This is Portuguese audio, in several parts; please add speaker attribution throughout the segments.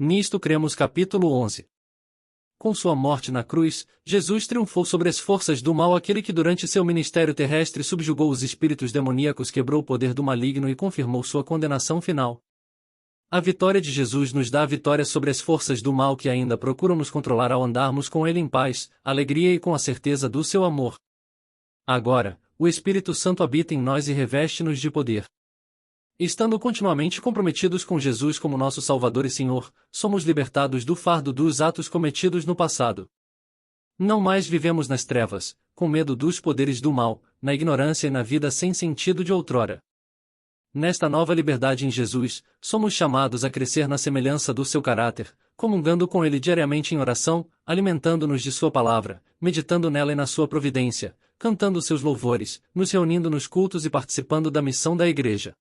Speaker 1: Nisto cremos. Capítulo 11. Com sua morte na cruz, Jesus triunfou sobre as forças do mal, aquele que durante seu ministério terrestre subjugou os espíritos demoníacos, quebrou o poder do maligno e confirmou sua condenação final. A vitória de Jesus nos dá a vitória sobre as forças do mal que ainda procuram nos controlar ao andarmos com Ele em paz, alegria e com a certeza do seu amor. Agora, o Espírito Santo habita em nós e reveste-nos de poder. Estando continuamente comprometidos com Jesus como nosso Salvador e Senhor, somos libertados do fardo dos atos cometidos no passado. Não mais vivemos nas trevas, com medo dos poderes do mal, na ignorância e na vida sem sentido de outrora. Nesta nova liberdade em Jesus, somos chamados a crescer na semelhança do seu caráter, comungando com Ele diariamente em oração, alimentando-nos de sua palavra, meditando nela e na sua providência, cantando seus louvores, nos reunindo nos cultos e participando da missão da Igreja.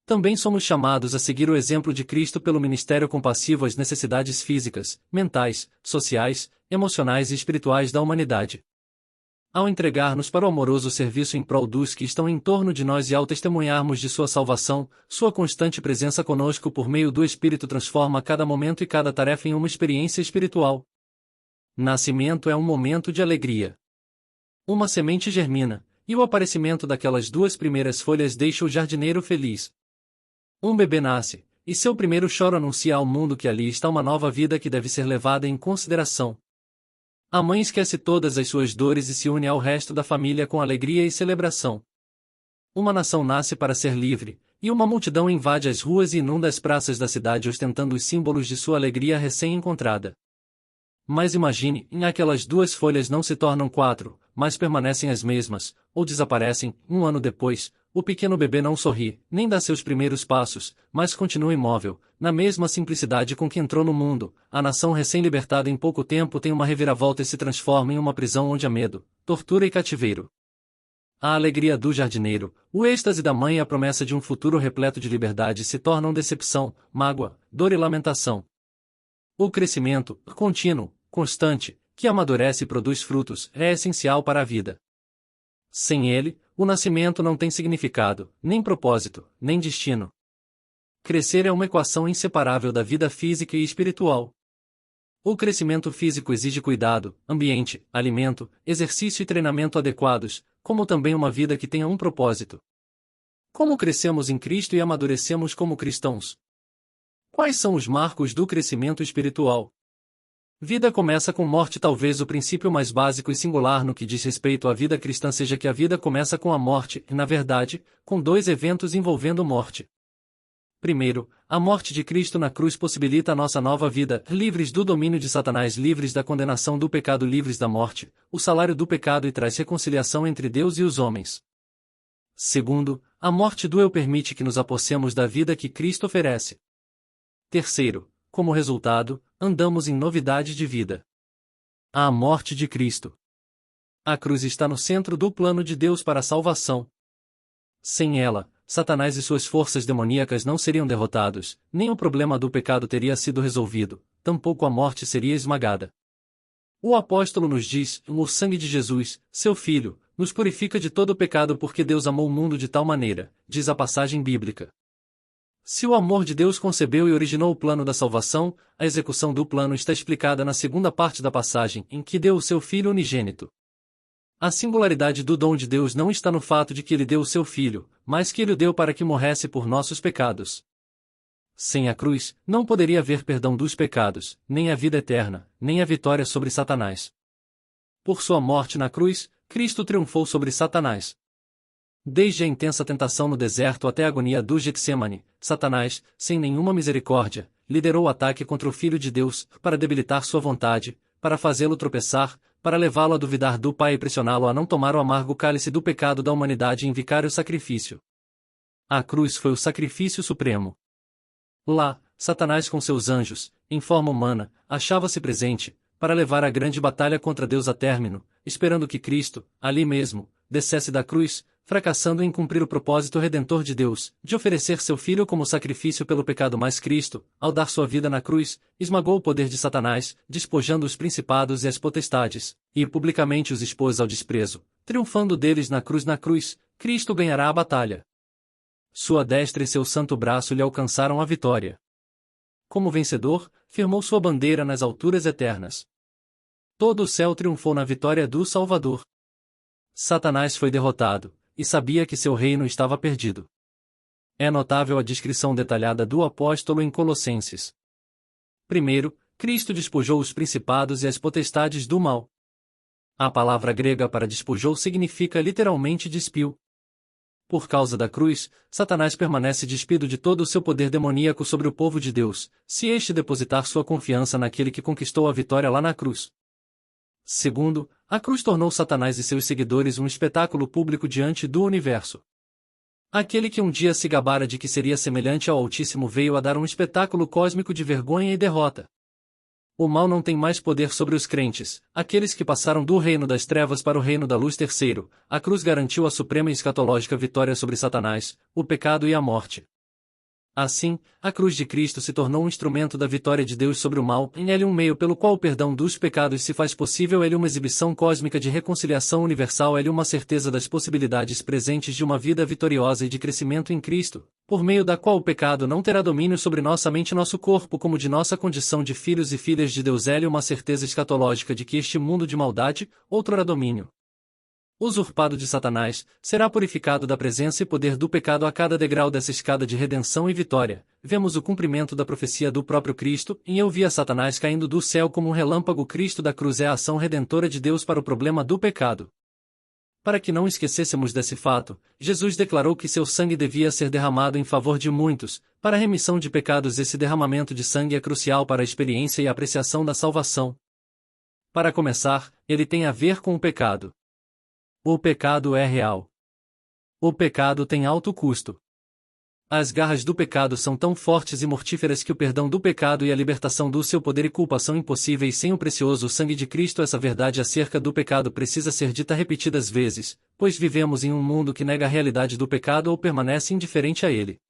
Speaker 1: Também somos chamados a seguir o exemplo de Cristo pelo ministério compassivo às necessidades físicas, mentais, sociais, emocionais e espirituais da humanidade. Ao entregar-nos para o amoroso serviço em prol dos que estão em torno de nós e ao testemunharmos de sua salvação, sua constante presença conosco por meio do Espírito transforma cada momento e cada tarefa em uma experiência espiritual. Nascimento é um momento de alegria. Uma semente germina, e o aparecimento daquelas duas primeiras folhas deixa o jardineiro feliz. Um bebê nasce, e seu primeiro choro anuncia ao mundo que ali está uma nova vida que deve ser levada em consideração. A mãe esquece todas as suas dores e se une ao resto da família com alegria e celebração. Uma nação nasce para ser livre, e uma multidão invade as ruas e inunda as praças da cidade ostentando os símbolos de sua alegria recém-encontrada. Mas imagine, aquelas duas folhas não se tornam quatro, mas permanecem as mesmas, ou desaparecem. Um ano depois, o pequeno bebê não sorri, nem dá seus primeiros passos, mas continua imóvel, na mesma simplicidade com que entrou no mundo. A nação recém-libertada em pouco tempo tem uma reviravolta e se transforma em uma prisão onde há medo, tortura e cativeiro. A alegria do jardineiro, o êxtase da mãe e a promessa de um futuro repleto de liberdade se tornam decepção, mágoa, dor e lamentação. O crescimento, contínuo, constante, que amadurece e produz frutos, é essencial para a vida. Sem ele, o nascimento não tem significado, nem propósito, nem destino. Crescer é uma equação inseparável da vida física e espiritual. O crescimento físico exige cuidado, ambiente, alimento, exercício e treinamento adequados, como também uma vida que tenha um propósito. Como crescemos em Cristo e amadurecemos como cristãos? Quais são os marcos do crescimento espiritual? Vida começa com morte. Talvez o princípio mais básico e singular no que diz respeito à vida cristã seja que a vida começa com a morte, e na verdade, com dois eventos envolvendo morte. Primeiro, a morte de Cristo na cruz possibilita a nossa nova vida, livres do domínio de Satanás, livres da condenação do pecado, livres da morte, o salário do pecado, e traz reconciliação entre Deus e os homens. Segundo, a morte do eu permite que nos apossemos da vida que Cristo oferece. Terceiro, como resultado, andamos em novidade de vida. A morte de Cristo. A cruz está no centro do plano de Deus para a salvação. Sem ela, Satanás e suas forças demoníacas não seriam derrotados, nem o problema do pecado teria sido resolvido, tampouco a morte seria esmagada. O apóstolo nos diz: o sangue de Jesus, seu Filho, nos purifica de todo o pecado porque Deus amou o mundo de tal maneira, diz a passagem bíblica. Se o amor de Deus concebeu e originou o plano da salvação, a execução do plano está explicada na segunda parte da passagem, em que deu o seu Filho unigênito. A singularidade do dom de Deus não está no fato de que Ele deu o seu Filho, mas que Ele o deu para que morresse por nossos pecados. Sem a cruz, não poderia haver perdão dos pecados, nem a vida eterna, nem a vitória sobre Satanás. Por sua morte na cruz, Cristo triunfou sobre Satanás. Desde a intensa tentação no deserto até a agonia do Getsêmani, Satanás, sem nenhuma misericórdia, liderou o ataque contra o Filho de Deus, para debilitar sua vontade, para fazê-lo tropeçar, para levá-lo a duvidar do Pai e pressioná-lo a não tomar o amargo cálice do pecado da humanidade em vicário sacrifício. A cruz foi o sacrifício supremo. Lá, Satanás com seus anjos, em forma humana, achava-se presente, para levar a grande batalha contra Deus a término, esperando que Cristo, ali mesmo, descesse da cruz, fracassando em cumprir o propósito redentor de Deus, de oferecer seu Filho como sacrifício pelo pecado. Mas Cristo, ao dar sua vida na cruz, esmagou o poder de Satanás, despojando os principados e as potestades, e publicamente os expôs ao desprezo, triunfando deles na cruz. Na cruz, Cristo ganhará a batalha. Sua destra e seu santo braço lhe alcançaram a vitória. Como vencedor, firmou sua bandeira nas alturas eternas. Todo o céu triunfou na vitória do Salvador. Satanás foi derrotado, e sabia que seu reino estava perdido. É notável a descrição detalhada do apóstolo em Colossenses. Primeiro, Cristo despojou os principados e as potestades do mal. A palavra grega para despojou significa literalmente despiu. Por causa da cruz, Satanás permanece despido de todo o seu poder demoníaco sobre o povo de Deus, se este depositar sua confiança naquele que conquistou a vitória lá na cruz. Segundo, a cruz tornou Satanás e seus seguidores um espetáculo público diante do universo. Aquele que um dia se gabara de que seria semelhante ao Altíssimo veio a dar um espetáculo cósmico de vergonha e derrota. O mal não tem mais poder sobre os crentes, aqueles que passaram do reino das trevas para o reino da luz. Terceiro, a cruz garantiu a suprema e escatológica vitória sobre Satanás, o pecado e a morte. Assim, a cruz de Cristo se tornou um instrumento da vitória de Deus sobre o mal, em ele um meio pelo qual o perdão dos pecados se faz possível, ele uma exibição cósmica de reconciliação universal, ele uma certeza das possibilidades presentes de uma vida vitoriosa e de crescimento em Cristo, por meio da qual o pecado não terá domínio sobre nossa mente e nosso corpo como de nossa condição de filhos e filhas de Deus, ele uma certeza escatológica de que este mundo de maldade, outrora domínio usurpado de Satanás, será purificado da presença e poder do pecado a cada degrau dessa escada de redenção e vitória. Vemos o cumprimento da profecia do próprio Cristo, e eu vi a Satanás caindo do céu como um relâmpago. Cristo da cruz é a ação redentora de Deus para o problema do pecado. Para que não esquecêssemos desse fato, Jesus declarou que seu sangue devia ser derramado em favor de muitos, para a remissão de pecados. Esse derramamento de sangue é crucial para a experiência e a apreciação da salvação. Para começar, ele tem a ver com o pecado. O pecado é real. O pecado tem alto custo. As garras do pecado são tão fortes e mortíferas que o perdão do pecado e a libertação do seu poder e culpa são impossíveis sem o precioso sangue de Cristo. Essa verdade acerca do pecado precisa ser dita repetidas vezes, pois vivemos em um mundo que nega a realidade do pecado ou permanece indiferente a ele.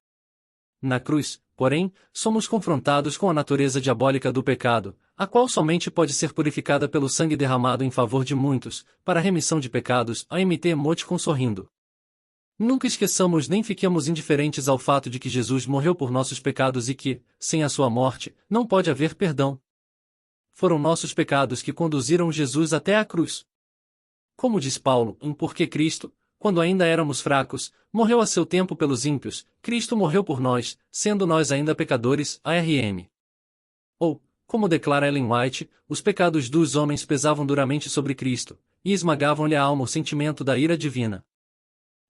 Speaker 1: Na cruz, porém, somos confrontados com a natureza diabólica do pecado, a qual somente pode ser purificada pelo sangue derramado em favor de muitos, para a remissão de pecados. A.M.T. Emoticon sorrindo. Nunca esqueçamos nem fiquemos indiferentes ao fato de que Jesus morreu por nossos pecados e que, sem a sua morte, não pode haver perdão. Foram nossos pecados que conduziram Jesus até a cruz. Como diz Paulo, porque Cristo, quando ainda éramos fracos, morreu a seu tempo pelos ímpios, Cristo morreu por nós, sendo nós ainda pecadores. ARM. Ou, como declara Ellen White, os pecados dos homens pesavam duramente sobre Cristo, e esmagavam-lhe a alma o sentimento da ira divina.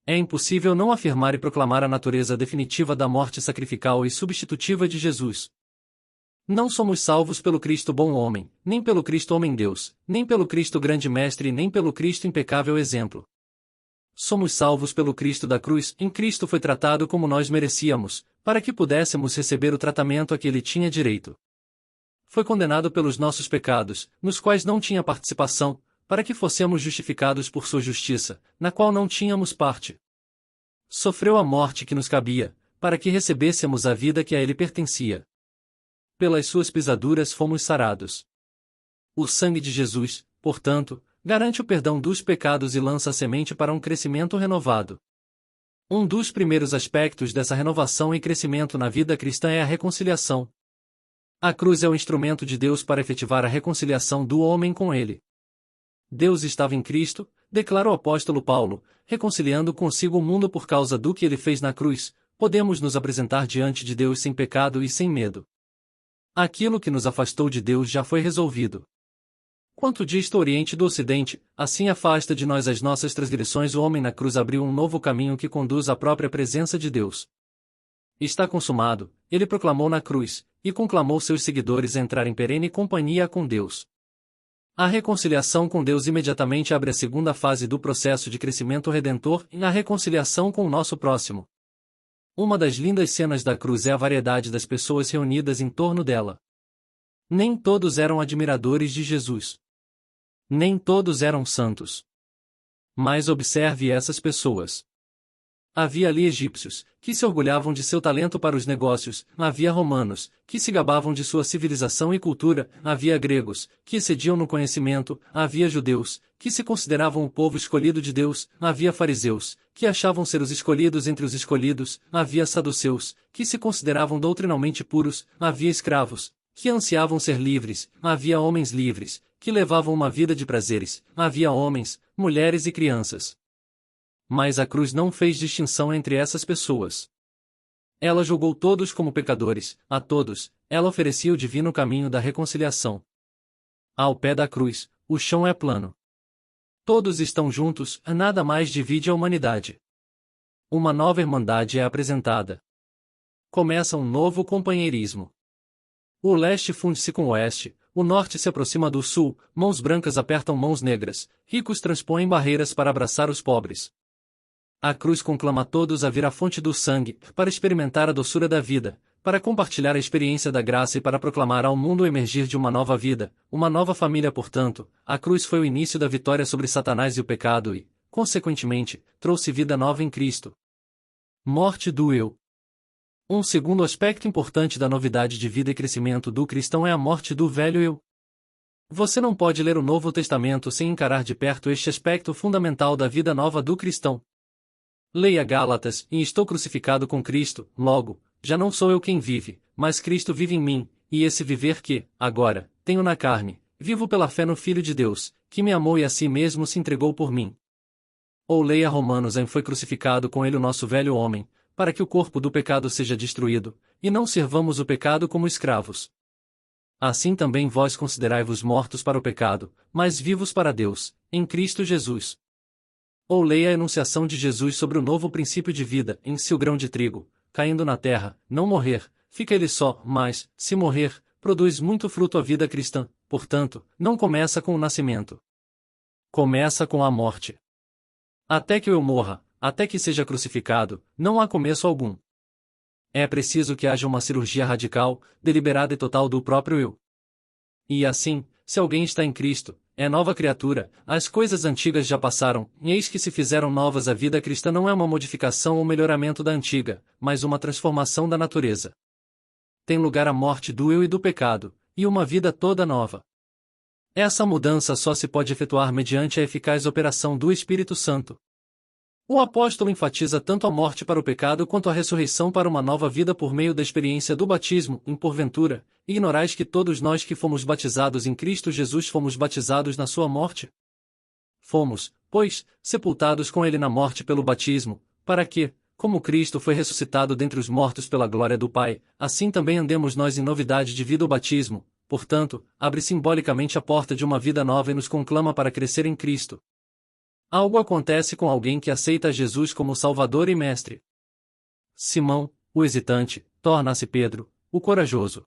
Speaker 1: É impossível não afirmar e proclamar a natureza definitiva da morte sacrificial e substitutiva de Jesus. Não somos salvos pelo Cristo bom homem, nem pelo Cristo homem-Deus, nem pelo Cristo grande mestre e nem pelo Cristo impecável exemplo. Somos salvos pelo Cristo da cruz. Em Cristo foi tratado como nós merecíamos, para que pudéssemos receber o tratamento a que ele tinha direito. Foi condenado pelos nossos pecados, nos quais não tinha participação, para que fossemos justificados por sua justiça, na qual não tínhamos parte. Sofreu a morte que nos cabia, para que recebêssemos a vida que a ele pertencia. Pelas suas pisaduras fomos sarados. O sangue de Jesus, portanto, garante o perdão dos pecados e lança a semente para um crescimento renovado. Um dos primeiros aspectos dessa renovação e crescimento na vida cristã é a reconciliação. A cruz é o instrumento de Deus para efetivar a reconciliação do homem com ele. Deus estava em Cristo, declara o apóstolo Paulo, reconciliando consigo o mundo por causa do que ele fez na cruz. Podemos nos apresentar diante de Deus sem pecado e sem medo. Aquilo que nos afastou de Deus já foi resolvido. Quanto dista o Oriente do Ocidente, assim afasta de nós as nossas transgressões. O homem na cruz abriu um novo caminho que conduz à própria presença de Deus. Está consumado, ele proclamou na cruz, e conclamou seus seguidores a entrar em perene companhia com Deus. A reconciliação com Deus imediatamente abre a segunda fase do processo de crescimento redentor e a reconciliação com o nosso próximo. Uma das lindas cenas da cruz é a variedade das pessoas reunidas em torno dela. Nem todos eram admiradores de Jesus. Nem todos eram santos. Mas observe essas pessoas. Havia ali egípcios, que se orgulhavam de seu talento para os negócios, havia romanos, que se gabavam de sua civilização e cultura, havia gregos, que excediam no conhecimento, havia judeus, que se consideravam o povo escolhido de Deus, havia fariseus, que achavam ser os escolhidos entre os escolhidos, havia saduceus, que se consideravam doutrinalmente puros, havia escravos, que ansiavam ser livres, havia homens livres, que levavam uma vida de prazeres, havia homens, mulheres e crianças. Mas a cruz não fez distinção entre essas pessoas. Ela julgou todos como pecadores, a todos, ela oferecia o divino caminho da reconciliação. Ao pé da cruz, o chão é plano. Todos estão juntos, nada mais divide a humanidade. Uma nova irmandade é apresentada. Começa um novo companheirismo. O leste funde-se com o oeste, o norte se aproxima do sul, mãos brancas apertam mãos negras, ricos transpõem barreiras para abraçar os pobres. A cruz conclama todos a vir à fonte do sangue, para experimentar a doçura da vida, para compartilhar a experiência da graça e para proclamar ao mundo o emergir de uma nova vida, uma nova família. Portanto, a cruz foi o início da vitória sobre Satanás e o pecado e, consequentemente, trouxe vida nova em Cristo. Morte do eu. Um segundo aspecto importante da novidade de vida e crescimento do cristão é a morte do velho eu. Você não pode ler o Novo Testamento sem encarar de perto este aspecto fundamental da vida nova do cristão. Leia Gálatas, e estou crucificado com Cristo, logo, já não sou eu quem vive, mas Cristo vive em mim, e esse viver que, agora, tenho na carne, vivo pela fé no Filho de Deus, que me amou e a si mesmo se entregou por mim. Ou leia Romanos, em foi crucificado com ele o nosso velho homem, para que o corpo do pecado seja destruído, e não servamos o pecado como escravos. Assim também vós considerai-vos mortos para o pecado, mas vivos para Deus, em Cristo Jesus. Ou leia a enunciação de Jesus sobre o novo princípio de vida, em se o grão de trigo, caindo na terra, não morrer, fica ele só, mas, se morrer, produz muito fruto a vida cristã, portanto, não começa com o nascimento. Começa com a morte. Até que eu morra, até que seja crucificado, não há começo algum. É preciso que haja uma cirurgia radical, deliberada e total do próprio eu. E assim, se alguém está em Cristo, é nova criatura, as coisas antigas já passaram, e eis que se fizeram novas. A vida cristã não é uma modificação ou melhoramento da antiga, mas uma transformação da natureza. Tem lugar a morte do eu e do pecado, e uma vida toda nova. Essa mudança só se pode efetuar mediante a eficaz operação do Espírito Santo. O apóstolo enfatiza tanto a morte para o pecado quanto a ressurreição para uma nova vida por meio da experiência do batismo. E porventura, ignorais que todos nós que fomos batizados em Cristo Jesus fomos batizados na sua morte? Fomos, pois, sepultados com ele na morte pelo batismo, para que, como Cristo foi ressuscitado dentre os mortos pela glória do Pai, assim também andemos nós em novidade de vida. O batismo, portanto, abre simbolicamente a porta de uma vida nova e nos conclama para crescer em Cristo. Algo acontece com alguém que aceita Jesus como Salvador e Mestre. Simão, o hesitante, torna-se Pedro, o corajoso.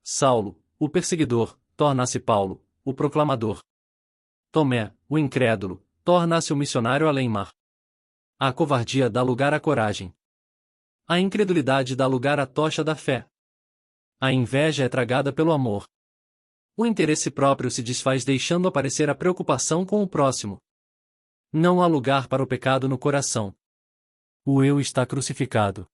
Speaker 1: Saulo, o perseguidor, torna-se Paulo, o proclamador. Tomé, o incrédulo, torna-se o missionário além-mar. A covardia dá lugar à coragem. A incredulidade dá lugar à tocha da fé. A inveja é tragada pelo amor. O interesse próprio se desfaz deixando aparecer a preocupação com o próximo. Não há lugar para o pecado no coração. O eu está crucificado.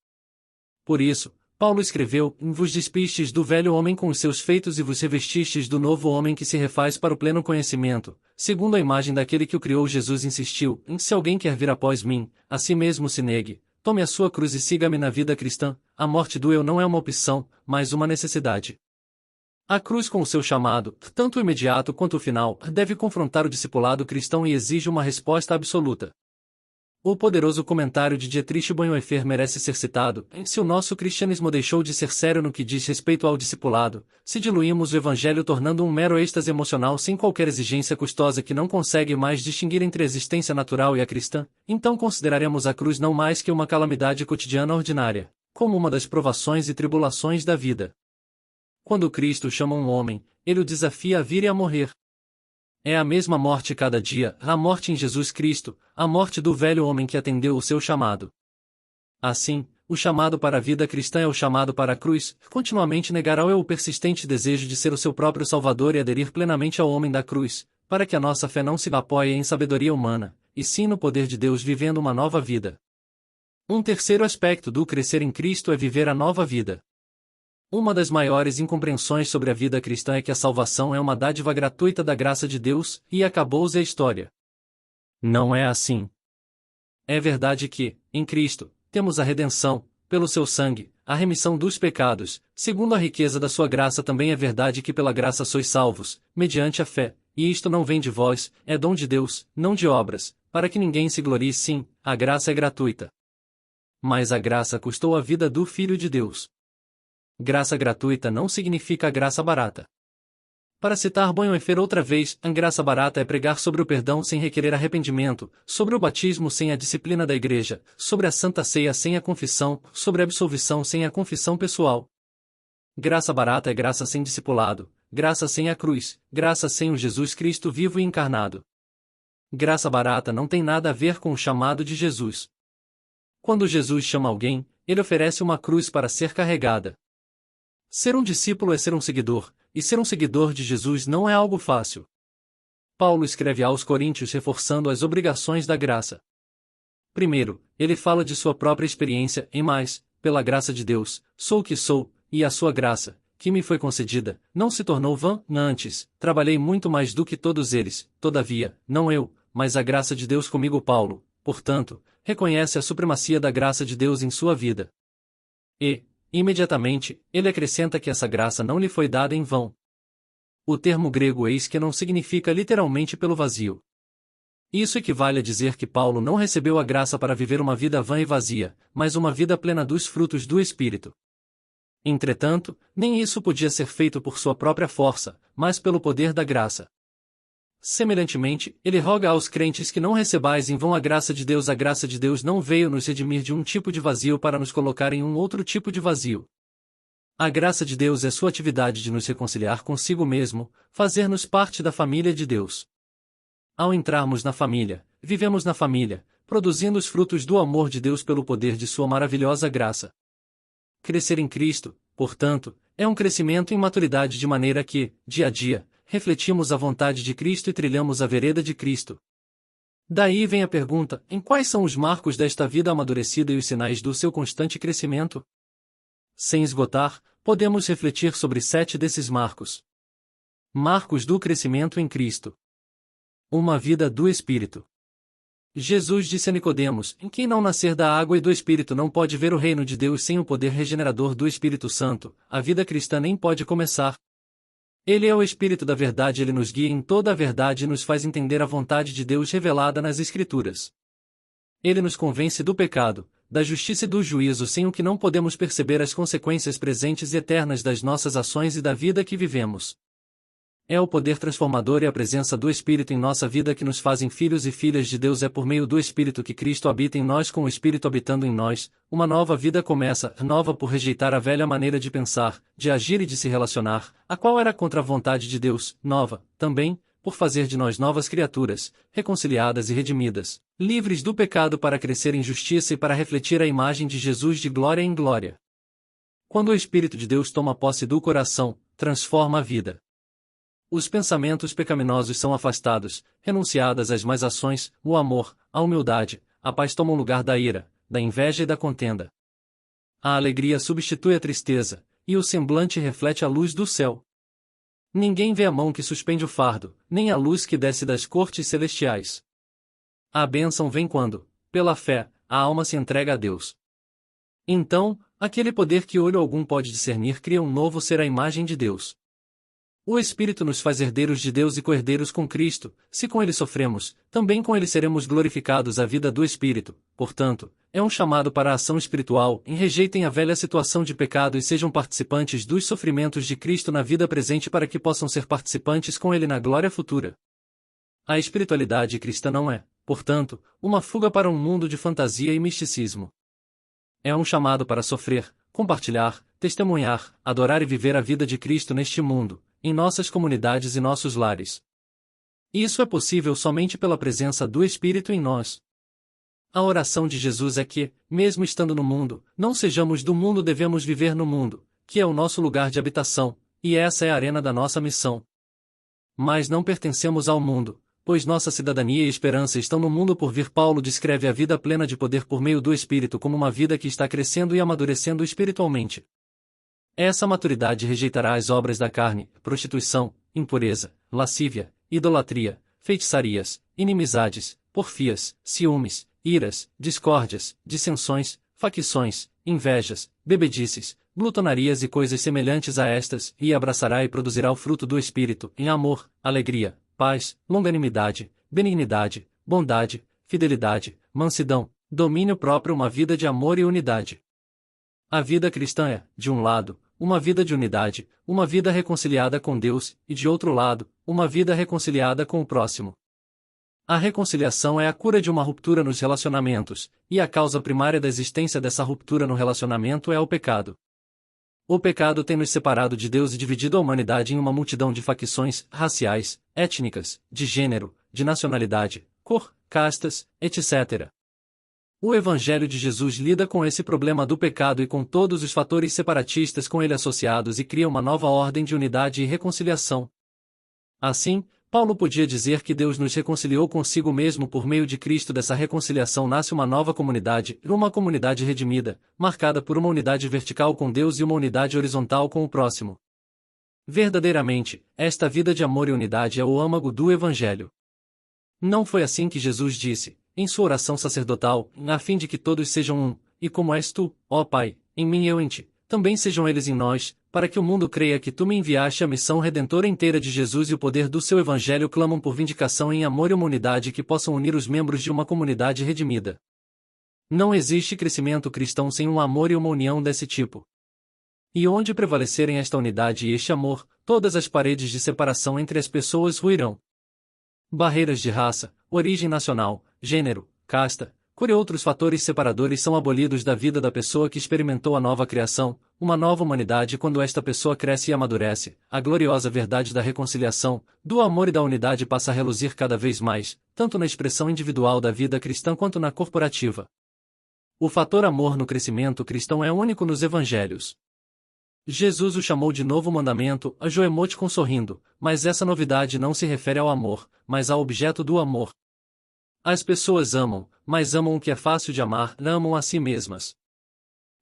Speaker 1: Por isso, Paulo escreveu: vos despistes do velho homem com os seus feitos e vos revestistes do novo homem que se refaz para o pleno conhecimento, segundo a imagem daquele que o criou. Jesus insistiu: se alguém quer vir após mim, a si mesmo se negue, tome a sua cruz e siga-me. Na vida cristã, a morte do eu não é uma opção, mas uma necessidade. A cruz, com o seu chamado, tanto o imediato quanto o final, deve confrontar o discipulado cristão e exige uma resposta absoluta. O poderoso comentário de Dietrich Bonhoeffer merece ser citado: se o nosso cristianismo deixou de ser sério no que diz respeito ao discipulado, se diluímos o evangelho tornando um mero êxtase emocional sem qualquer exigência custosa que não consegue mais distinguir entre a existência natural e a cristã, então consideraremos a cruz não mais que uma calamidade cotidiana ordinária, como uma das provações e tribulações da vida. Quando Cristo chama um homem, ele o desafia a vir e a morrer. É a mesma morte cada dia, a morte em Jesus Cristo, a morte do velho homem que atendeu o seu chamado. Assim, o chamado para a vida cristã é o chamado para a cruz, continuamente negar ao eu o persistente desejo de ser o seu próprio Salvador e aderir plenamente ao homem da cruz, para que a nossa fé não se apoie em sabedoria humana, e sim no poder de Deus vivendo uma nova vida. Um terceiro aspecto do crescer em Cristo é viver a nova vida. Uma das maiores incompreensões sobre a vida cristã é que a salvação é uma dádiva gratuita da graça de Deus, e acabou-se a história. Não é assim. É verdade que, em Cristo, temos a redenção, pelo seu sangue, a remissão dos pecados, segundo a riqueza da sua graça. Também é verdade que pela graça sois salvos, mediante a fé, e isto não vem de vós, é dom de Deus, não de obras, para que ninguém se glorie. Sim, a graça é gratuita. Mas a graça custou a vida do Filho de Deus. Graça gratuita não significa graça barata. Para citar Bonhoeffer outra vez, a graça barata é pregar sobre o perdão sem requerer arrependimento, sobre o batismo sem a disciplina da igreja, sobre a santa ceia sem a confissão, sobre a absolvição sem a confissão pessoal. Graça barata é graça sem discipulado, graça sem a cruz, graça sem o Jesus Cristo vivo e encarnado. Graça barata não tem nada a ver com o chamado de Jesus. Quando Jesus chama alguém, ele oferece uma cruz para ser carregada. Ser um discípulo é ser um seguidor, e ser um seguidor de Jesus não é algo fácil. Paulo escreve aos Coríntios reforçando as obrigações da graça. Primeiro, ele fala de sua própria experiência, em mais, pela graça de Deus, sou o que sou, e a sua graça, que me foi concedida, não se tornou vã. Antes, trabalhei muito mais do que todos eles, todavia, não eu, mas a graça de Deus comigo. Paulo, portanto, reconhece a supremacia da graça de Deus em sua vida. E, imediatamente, ele acrescenta que essa graça não lhe foi dada em vão. O termo grego eis que não significa literalmente pelo vazio. Isso equivale a dizer que Paulo não recebeu a graça para viver uma vida vã e vazia, mas uma vida plena dos frutos do Espírito. Entretanto, nem isso podia ser feito por sua própria força, mas pelo poder da graça. Semelhantemente, ele roga aos crentes que não recebais em vão a graça de Deus. A graça de Deus não veio nos redimir de um tipo de vazio para nos colocar em um outro tipo de vazio. A graça de Deus é sua atividade de nos reconciliar consigo mesmo, fazer-nos parte da família de Deus. Ao entrarmos na família, vivemos na família, produzindo os frutos do amor de Deus pelo poder de sua maravilhosa graça. Crescer em Cristo, portanto, é um crescimento em maturidade de maneira que, dia a dia, refletimos a vontade de Cristo e trilhamos a vereda de Cristo. Daí vem a pergunta: em quais são os marcos desta vida amadurecida e os sinais do seu constante crescimento? Sem esgotar, podemos refletir sobre 7 desses marcos. Marcos do crescimento em Cristo. Uma vida do Espírito. Jesus disse a Nicodemos: quem não nascer da água e do Espírito não pode ver o reino de Deus. Sem o poder regenerador do Espírito Santo, a vida cristã nem pode começar. Ele é o Espírito da verdade. Ele nos guia em toda a verdade e nos faz entender a vontade de Deus revelada nas Escrituras. Ele nos convence do pecado, da justiça e do juízo, sem o que não podemos perceber as consequências presentes e eternas das nossas ações e da vida que vivemos. É o poder transformador e a presença do Espírito em nossa vida que nos fazem filhos e filhas de Deus. É por meio do Espírito que Cristo habita em nós. Com o Espírito habitando em nós, uma nova vida começa, nova por rejeitar a velha maneira de pensar, de agir e de se relacionar, a qual era contra a vontade de Deus, nova, também, por fazer de nós novas criaturas, reconciliadas e redimidas, livres do pecado para crescer em justiça e para refletir a imagem de Jesus de glória em glória. Quando o Espírito de Deus toma posse do coração, transforma a vida. Os pensamentos pecaminosos são afastados, renunciadas as más ações, o amor, a humildade, a paz tomam lugar da ira, da inveja e da contenda. A alegria substitui a tristeza, e o semblante reflete a luz do céu. Ninguém vê a mão que suspende o fardo, nem a luz que desce das cortes celestiais. A bênção vem quando, pela fé, a alma se entrega a Deus. Então, aquele poder que olho algum pode discernir cria um novo ser à imagem de Deus. O Espírito nos faz herdeiros de Deus e co-herdeiros com Cristo. Se com Ele sofremos, também com Ele seremos glorificados. A vida do Espírito, portanto, é um chamado para a ação espiritual. Rejeitem a velha situação de pecado e sejam participantes dos sofrimentos de Cristo na vida presente para que possam ser participantes com Ele na glória futura. A espiritualidade cristã não é, portanto, uma fuga para um mundo de fantasia e misticismo. É um chamado para sofrer, compartilhar, testemunhar, adorar e viver a vida de Cristo neste mundo, em nossas comunidades e nossos lares. Isso é possível somente pela presença do Espírito em nós. A oração de Jesus é que, mesmo estando no mundo, não sejamos do mundo. Devemos viver no mundo, que é o nosso lugar de habitação, e essa é a arena da nossa missão. Mas não pertencemos ao mundo, pois nossa cidadania e esperança estão no mundo por vir. Paulo descreve a vida plena de poder por meio do Espírito como uma vida que está crescendo e amadurecendo espiritualmente. Essa maturidade rejeitará as obras da carne, prostituição, impureza, lascívia, idolatria, feitiçarias, inimizades, porfias, ciúmes, iras, discórdias, dissensões, facções, invejas, bebedices, glutonarias e coisas semelhantes a estas, e abraçará e produzirá o fruto do Espírito, em amor, alegria, paz, longanimidade, benignidade, bondade, fidelidade, mansidão, domínio próprio, uma vida de amor e unidade. A vida cristã é, de um lado, uma vida de unidade, uma vida reconciliada com Deus, e de outro lado, uma vida reconciliada com o próximo. A reconciliação é a cura de uma ruptura nos relacionamentos, e a causa primária da existência dessa ruptura no relacionamento é o pecado. O pecado tem nos separado de Deus e dividido a humanidade em uma multidão de facções raciais, étnicas, de gênero, de nacionalidade, cor, castas, etc. O Evangelho de Jesus lida com esse problema do pecado e com todos os fatores separatistas com ele associados e cria uma nova ordem de unidade e reconciliação. Assim, Paulo podia dizer que Deus nos reconciliou consigo mesmo por meio de Cristo. Dessa reconciliação nasce uma nova comunidade, uma comunidade redimida, marcada por uma unidade vertical com Deus e uma unidade horizontal com o próximo. Verdadeiramente, esta vida de amor e unidade é o âmago do Evangelho. Não foi assim que Jesus disse, em sua oração sacerdotal, a fim de que todos sejam um, e como és tu, ó Pai, em mim e eu em ti, também sejam eles em nós, para que o mundo creia que tu me enviaste. A missão redentora inteira de Jesus e o poder do seu Evangelho clamam por vindicação em amor e uma unidade que possam unir os membros de uma comunidade redimida. Não existe crescimento cristão sem um amor e uma união desse tipo. E onde prevalecerem esta unidade e este amor, todas as paredes de separação entre as pessoas ruirão. Barreiras de raça, origem nacional, gênero, casta, cor e outros fatores separadores são abolidos da vida da pessoa que experimentou a nova criação, uma nova humanidade. Quando esta pessoa cresce e amadurece, a gloriosa verdade da reconciliação, do amor e da unidade passa a reluzir cada vez mais, tanto na expressão individual da vida cristã quanto na corporativa. O fator amor no crescimento cristão é único nos evangelhos. Jesus o chamou de novo mandamento, a Joemoticon sorrindo, mas essa novidade não se refere ao amor, mas ao objeto do amor. As pessoas amam, mas amam o que é fácil de amar, não amam a si mesmas.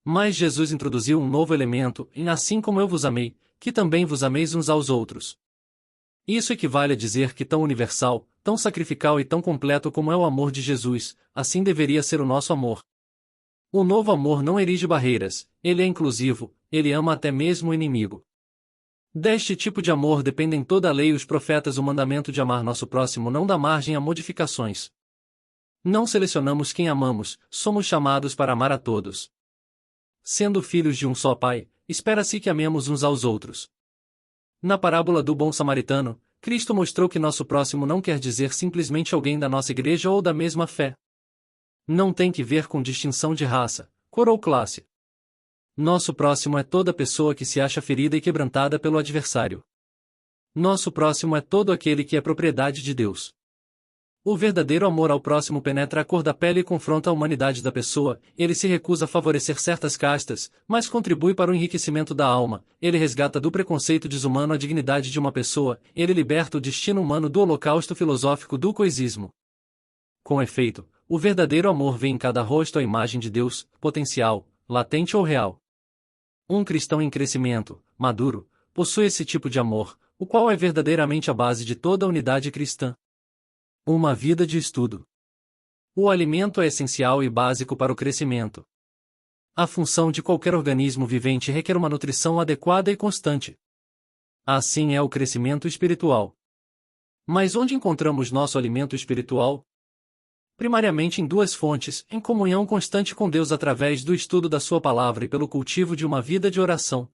Speaker 1: Mas Jesus introduziu um novo elemento, em assim como eu vos amei, que também vos ameis uns aos outros. Isso equivale a dizer que tão universal, tão sacrificial e tão completo como é o amor de Jesus, assim deveria ser o nosso amor. O novo amor não erige barreiras, ele é inclusivo, ele ama até mesmo o inimigo. Deste tipo de amor dependem toda a lei e os profetas. O mandamento de amar nosso próximo não dá margem a modificações. Não selecionamos quem amamos, somos chamados para amar a todos. Sendo filhos de um só Pai, espera-se que amemos uns aos outros. Na parábola do bom samaritano, Cristo mostrou que nosso próximo não quer dizer simplesmente alguém da nossa igreja ou da mesma fé. Não tem que ver com distinção de raça, cor ou classe. Nosso próximo é toda pessoa que se acha ferida e quebrantada pelo adversário. Nosso próximo é todo aquele que é propriedade de Deus. O verdadeiro amor ao próximo penetra a cor da pele e confronta a humanidade da pessoa. Ele se recusa a favorecer certas castas, mas contribui para o enriquecimento da alma. Ele resgata do preconceito desumano a dignidade de uma pessoa. Ele liberta o destino humano do holocausto filosófico do coisismo. Com efeito, o verdadeiro amor vê em cada rosto a imagem de Deus, potencial, latente ou real. Um cristão em crescimento, maduro, possui esse tipo de amor, o qual é verdadeiramente a base de toda a unidade cristã. Uma vida de estudo. O alimento é essencial e básico para o crescimento. A função de qualquer organismo vivente requer uma nutrição adequada e constante. Assim é o crescimento espiritual. Mas onde encontramos nosso alimento espiritual? Primariamente em duas fontes, em comunhão constante com Deus através do estudo da sua palavra e pelo cultivo de uma vida de oração.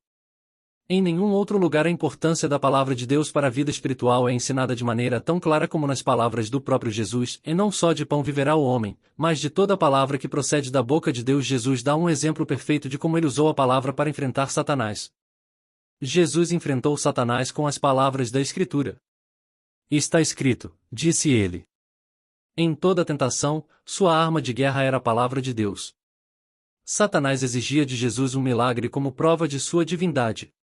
Speaker 1: Em nenhum outro lugar a importância da palavra de Deus para a vida espiritual é ensinada de maneira tão clara como nas palavras do próprio Jesus, e não só de pão viverá o homem, mas de toda a palavra que procede da boca de Deus. Jesus dá um exemplo perfeito de como ele usou a palavra para enfrentar Satanás. Jesus enfrentou Satanás com as palavras da Escritura. Está escrito, disse ele. Em toda tentação, sua arma de guerra era a palavra de Deus. Satanás exigia de Jesus um milagre como prova de sua divindade.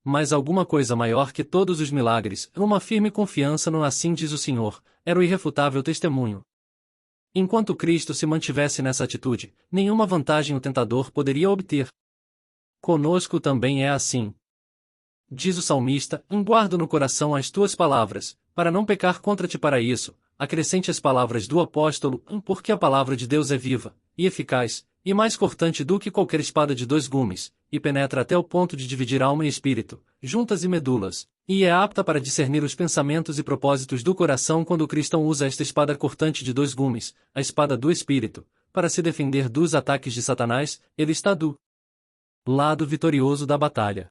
Speaker 1: Mas alguma coisa maior que todos os milagres, uma firme confiança no assim diz o Senhor, era o irrefutável testemunho. Enquanto Cristo se mantivesse nessa atitude, nenhuma vantagem o tentador poderia obter. Conosco também é assim. Diz o salmista: guardo no coração as tuas palavras, para não pecar contra ti. Para isso, acrescente as palavras do apóstolo: porque a palavra de Deus é viva, e eficaz, e mais cortante do que qualquer espada de dois gumes, e penetra até o ponto de dividir alma e espírito, juntas e medulas, e é apta para discernir os pensamentos e propósitos do coração. Quando o cristão usa esta espada cortante de dois gumes, a espada do espírito, para se defender dos ataques de Satanás, ele está do lado vitorioso da batalha.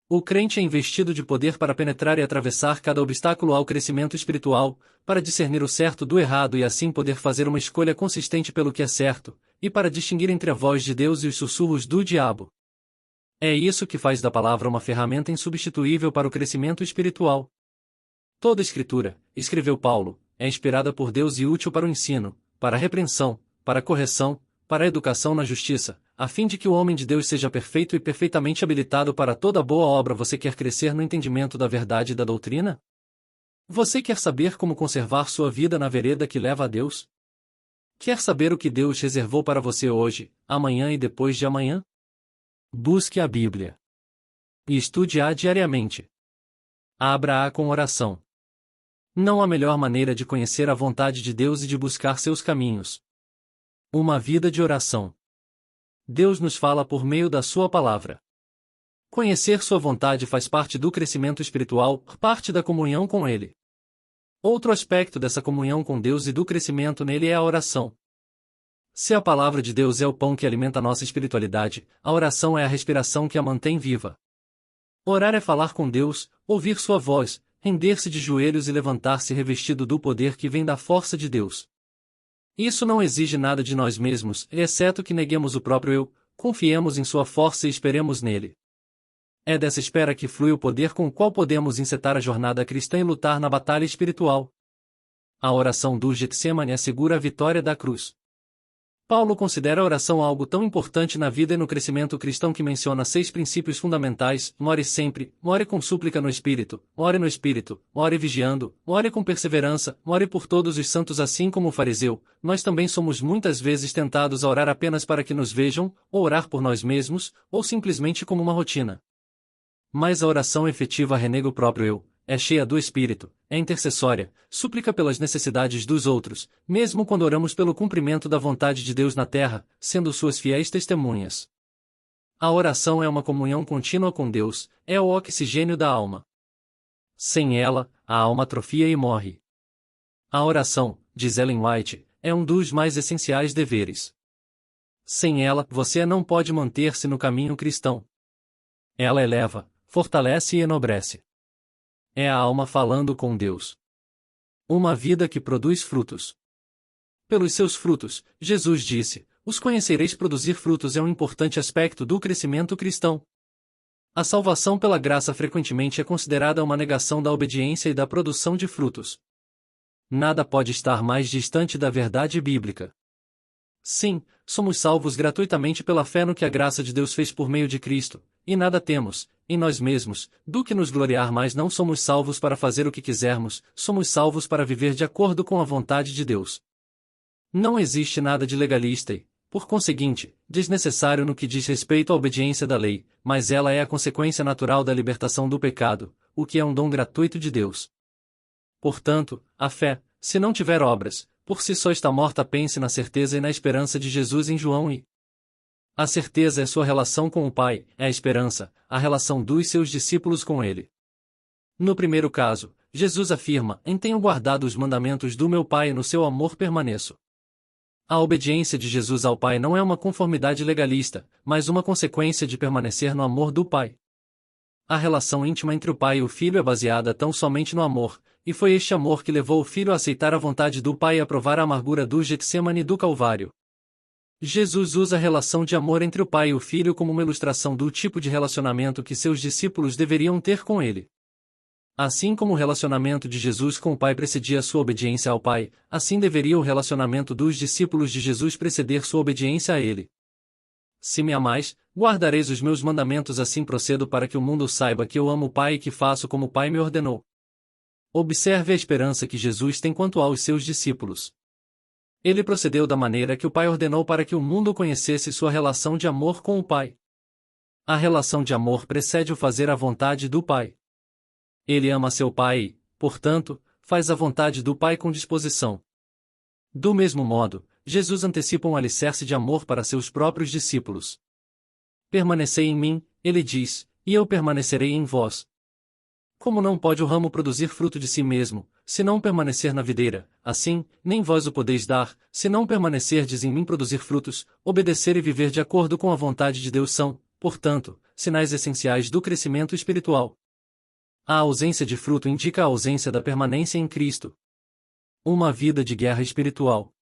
Speaker 1: O crente é investido de poder para penetrar e atravessar cada obstáculo ao crescimento espiritual, para discernir o certo do errado e assim poder fazer uma escolha consistente pelo que é certo, e para distinguir entre a voz de Deus e os sussurros do diabo. É isso que faz da palavra uma ferramenta insubstituível para o crescimento espiritual. Toda Escritura, escreveu Paulo, é inspirada por Deus e útil para o ensino, para a repreensão, para a correção, para a educação na justiça, a fim de que o homem de Deus seja perfeito e perfeitamente habilitado para toda boa obra. Você quer crescer no entendimento da verdade e da doutrina? Você quer saber como conservar sua vida na vereda que leva a Deus? Quer saber o que Deus reservou para você hoje, amanhã e depois de amanhã? Busque a Bíblia. E estude-a diariamente. Abra-a com oração. Não há melhor maneira de conhecer a vontade de Deus e de buscar seus caminhos. Uma vida de oração. Deus nos fala por meio da sua palavra. Conhecer sua vontade faz parte do crescimento espiritual, parte da comunhão com Ele. Outro aspecto dessa comunhão com Deus e do crescimento nele é a oração. Se a palavra de Deus é o pão que alimenta nossa espiritualidade, a oração é a respiração que a mantém viva. Orar é falar com Deus, ouvir sua voz, render-se de joelhos e levantar-se revestido do poder que vem da força de Deus. Isso não exige nada de nós mesmos, exceto que neguemos o próprio eu, confiemos em sua força e esperemos nele. É dessa espera que flui o poder com o qual podemos encetar a jornada cristã e lutar na batalha espiritual. A oração do Getsemane assegura a vitória da cruz. Paulo considera a oração algo tão importante na vida e no crescimento cristão que menciona 6 princípios fundamentais: ore sempre, ore com súplica no Espírito, ore vigiando, ore com perseverança, ore por todos os santos. Assim como o fariseu, nós também somos muitas vezes tentados a orar apenas para que nos vejam, ou orar por nós mesmos, ou simplesmente como uma rotina. Mas a oração efetiva renega o próprio eu, é cheia do Espírito, é intercessória, súplica pelas necessidades dos outros, mesmo quando oramos pelo cumprimento da vontade de Deus na terra, sendo suas fiéis testemunhas. A oração é uma comunhão contínua com Deus, é o oxigênio da alma. Sem ela, a alma atrofia e morre. A oração, diz Ellen White, é um dos mais essenciais deveres. Sem ela, você não pode manter-se no caminho cristão. Ela eleva, fortalece e enobrece. É a alma falando com Deus. Uma vida que produz frutos. Pelos seus frutos, Jesus disse, os conhecereis. Produzir frutos é um importante aspecto do crescimento cristão. A salvação pela graça frequentemente é considerada uma negação da obediência e da produção de frutos. Nada pode estar mais distante da verdade bíblica. Sim, somos salvos gratuitamente pela fé no que a graça de Deus fez por meio de Cristo, e nada temos, em nós mesmos, do que nos gloriar. Mas não somos salvos para fazer o que quisermos, somos salvos para viver de acordo com a vontade de Deus. Não existe nada de legalista e, por conseguinte, desnecessário no que diz respeito à obediência da lei, mas ela é a consequência natural da libertação do pecado, o que é um dom gratuito de Deus. Portanto, a fé, se não tiver obras, por si só está morta. Pense na certeza e na esperança de Jesus em João e a certeza é sua relação com o Pai, é a esperança, a relação dos seus discípulos com Ele. No primeiro caso, Jesus afirma: tenho guardado os mandamentos do meu Pai e no seu amor permaneço. A obediência de Jesus ao Pai não é uma conformidade legalista, mas uma consequência de permanecer no amor do Pai. A relação íntima entre o Pai e o Filho é baseada tão somente no amor, e foi este amor que levou o Filho a aceitar a vontade do Pai e a provar a amargura do Getsemane e do Calvário. Jesus usa a relação de amor entre o Pai e o Filho como uma ilustração do tipo de relacionamento que seus discípulos deveriam ter com Ele. Assim como o relacionamento de Jesus com o Pai precedia sua obediência ao Pai, assim deveria o relacionamento dos discípulos de Jesus preceder sua obediência a Ele. Se me amais, guardareis os meus mandamentos. Assim procedo para que o mundo saiba que eu amo o Pai e que faço como o Pai me ordenou. Observe a esperança que Jesus tem quanto aos seus discípulos. Ele procedeu da maneira que o Pai ordenou para que o mundo conhecesse sua relação de amor com o Pai. A relação de amor precede o fazer a vontade do Pai. Ele ama seu Pai e, portanto, faz a vontade do Pai com disposição. Do mesmo modo, Jesus antecipa um alicerce de amor para seus próprios discípulos. Permanecei em mim, ele diz, e eu permanecerei em vós. Como não pode o ramo produzir fruto de si mesmo, se não permanecer na videira, assim, nem vós o podeis dar, se não permanecerdes em mim produzir frutos, obedecer e viver de acordo com a vontade de Deus são, portanto, sinais essenciais do crescimento espiritual. A ausência de fruto indica a ausência da permanência em Cristo. Uma vida de guerra espiritual.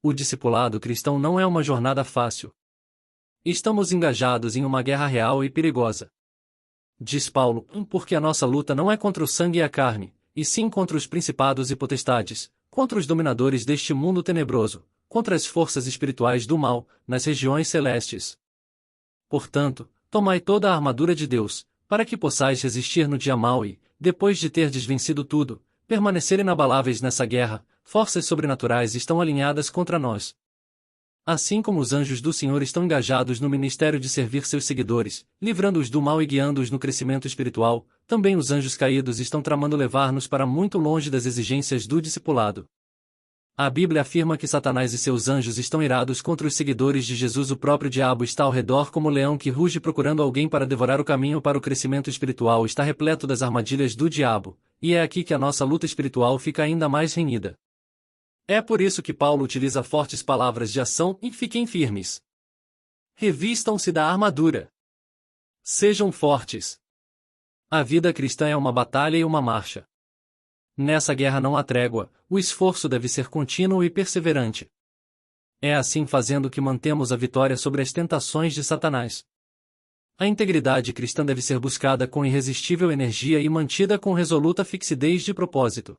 Speaker 1: O discipulado cristão não é uma jornada fácil. Estamos engajados em uma guerra real e perigosa. Diz Paulo, porque a nossa luta não é contra o sangue e a carne, e sim contra os principados e potestades, contra os dominadores deste mundo tenebroso, contra as forças espirituais do mal, nas regiões celestes. Portanto, tomai toda a armadura de Deus, para que possais resistir no dia mau e, depois de terdes vencido tudo, permanecer inabaláveis nessa guerra. Forças sobrenaturais estão alinhadas contra nós. Assim como os anjos do Senhor estão engajados no ministério de servir seus seguidores, livrando-os do mal e guiando-os no crescimento espiritual, também os anjos caídos estão tramando levar-nos para muito longe das exigências do discipulado. A Bíblia afirma que Satanás e seus anjos estão irados contra os seguidores de Jesus. O próprio diabo está ao redor como um leão que ruge procurando alguém para devorar. O caminho para o crescimento espiritual está repleto das armadilhas do diabo, e é aqui que a nossa luta espiritual fica ainda mais renhida. É por isso que Paulo utiliza fortes palavras de ação e fiquem firmes. Revistam-se da armadura. Sejam fortes. A vida cristã é uma batalha e uma marcha. Nessa guerra não há trégua, o esforço deve ser contínuo e perseverante. É assim fazendo que mantemos a vitória sobre as tentações de Satanás. A integridade cristã deve ser buscada com irresistível energia e mantida com resoluta fixidez de propósito.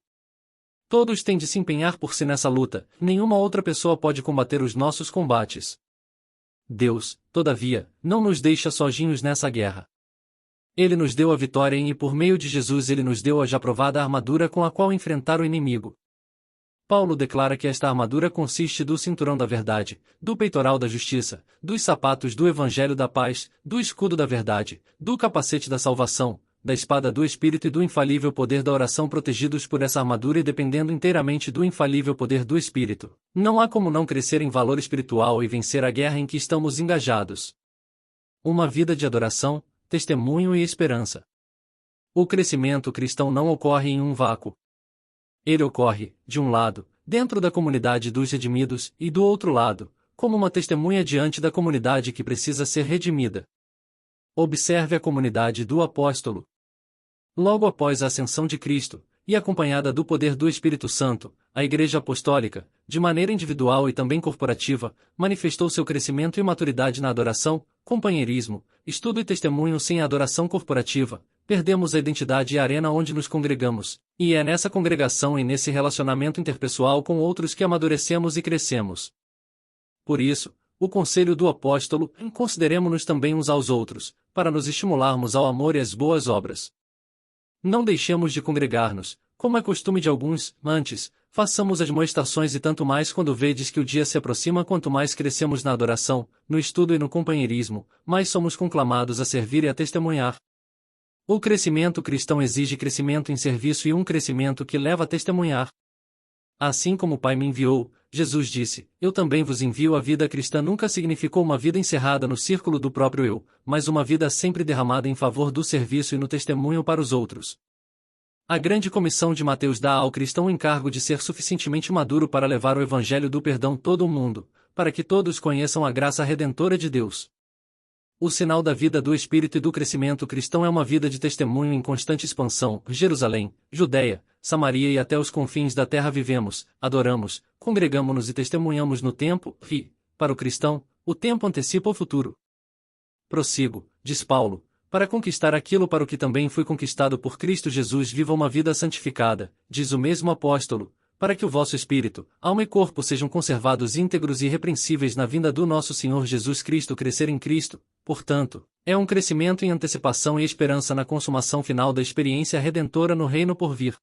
Speaker 1: Todos têm de se empenhar por si nessa luta, nenhuma outra pessoa pode combater os nossos combates. Deus, todavia, não nos deixa sozinhos nessa guerra. Ele nos deu a vitória e por meio de Jesus ele nos deu a já provada armadura com a qual enfrentar o inimigo. Paulo declara que esta armadura consiste do cinturão da verdade, do peitoral da justiça, dos sapatos do evangelho da paz, do escudo da verdade, do capacete da salvação, da espada do Espírito e do infalível poder da oração. Protegidos por essa armadura e dependendo inteiramente do infalível poder do Espírito, não há como não crescer em valor espiritual e vencer a guerra em que estamos engajados. Uma vida de adoração, testemunho e esperança. O crescimento cristão não ocorre em um vácuo. Ele ocorre, de um lado, dentro da comunidade dos redimidos, e do outro lado, como uma testemunha diante da comunidade que precisa ser redimida. Observe a comunidade do apóstolo. Logo após a ascensão de Cristo, e acompanhada do poder do Espírito Santo, a Igreja Apostólica, de maneira individual e também corporativa, manifestou seu crescimento e maturidade na adoração, companheirismo, estudo e testemunho. Sem a adoração corporativa, perdemos a identidade e a arena onde nos congregamos, e é nessa congregação e nesse relacionamento interpessoal com outros que amadurecemos e crescemos. Por isso, o conselho do apóstolo, consideremo-nos também uns aos outros, para nos estimularmos ao amor e às boas obras. Não deixemos de congregar-nos, como é costume de alguns, antes, façamos admoestações e tanto mais quando vedes que o dia se aproxima. Quanto mais crescemos na adoração, no estudo e no companheirismo, mais somos conclamados a servir e a testemunhar. O crescimento cristão exige crescimento em serviço e um crescimento que leva a testemunhar. Assim como o Pai me enviou, Jesus disse, eu também vos envio. A vida cristã nunca significou uma vida encerrada no círculo do próprio eu, mas uma vida sempre derramada em favor do serviço e no testemunho para os outros. A grande comissão de Mateus dá ao cristão o encargo de ser suficientemente maduro para levar o evangelho do perdão a todo o mundo, para que todos conheçam a graça redentora de Deus. O sinal da vida do Espírito e do crescimento cristão é uma vida de testemunho em constante expansão. Jerusalém, Judeia, Samaria e até os confins da terra vivemos, adoramos, congregamo-nos e testemunhamos no tempo, e, para o cristão, o tempo antecipa o futuro. Prossigo, diz Paulo, para conquistar aquilo para o que também fui conquistado por Cristo Jesus. Viva uma vida santificada, diz o mesmo apóstolo, para que o vosso espírito, alma e corpo sejam conservados íntegros e irrepreensíveis na vinda do nosso Senhor Jesus Cristo. Crescer em Cristo, portanto, é um crescimento em antecipação e esperança na consumação final da experiência redentora no reino por vir.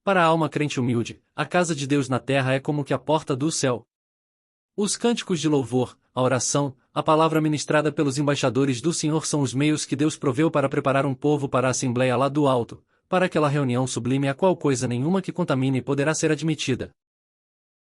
Speaker 1: Para a alma crente humilde, a casa de Deus na terra é como que a porta do céu. Os cânticos de louvor, a oração, a palavra ministrada pelos embaixadores do Senhor são os meios que Deus proveu para preparar um povo para a Assembleia lá do alto, para aquela reunião sublime a qual coisa nenhuma que contamine poderá ser admitida.